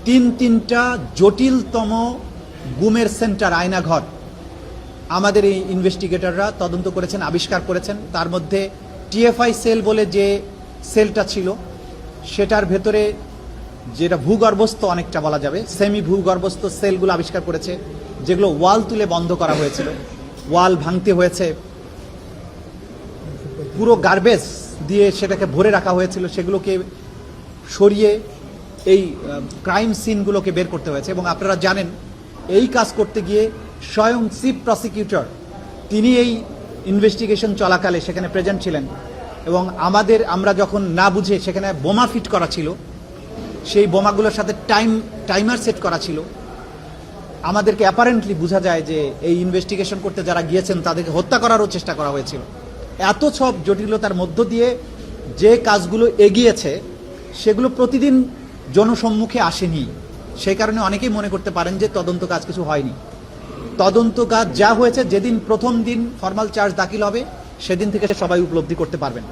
তিনটা জটিলতম গুমের সেন্টার আয়নাঘর আমাদের এই ইনভেস্টিগেটররা তদন্ত করেছেন, আবিষ্কার করেছেন। তার মধ্যে টিএফআই সেল বলে যে সেলটা ছিল সেটার ভেতরে যেটা ভূগর্ভস্থ অনেকটা বলা যাবে সেমি ভূগর্ভস্থ সেলগুলো আবিষ্কার করেছে, যেগুলো ওয়াল তুলে বন্ধ করা হয়েছিল, ওয়াল ভাঙতে হয়েছে, পুরো গার্বেজ দিয়ে সেটাকে ভরে রাখা হয়েছিল, সেগুলোকে সরিয়ে এই ক্রাইম সিনগুলোকে বের করতে হয়েছে। এবং আপনারা জানেন এই কাজ করতে গিয়ে স্বয়ং চিফ প্রসিকিউটর তিনি এই ইনভেস্টিগেশন চলাকালে সেখানে প্রেজেন্ট ছিলেন। এবং আমরা যখন না বুঝে সেখানে বোমা ফিট করা ছিল, সেই বোমাগুলোর সাথে টাইমার সেট করা ছিল, আমাদেরকে অ্যাপারেন্টলি বোঝা যায় যে এই ইনভেস্টিগেশন করতে যারা গিয়েছেন তাদেরকে হত্যা করারও চেষ্টা করা হয়েছিল। এত সব জটিলতার মধ্য দিয়ে যে কাজগুলো এগিয়েছে সেগুলো প্রতিদিন জনসম্মুখে আসেনি। সেই কারণে অনেকেই মনে করতে পারেন যে তদন্ত কাজ কিছু হয়নি। তদন্ত কাজ যা হয়েছে, যেদিন প্রথম দিন ফর্মাল চার্জ দাখিল হবে সেদিন থেকে সবাই উপলব্ধি করতে পারবেন।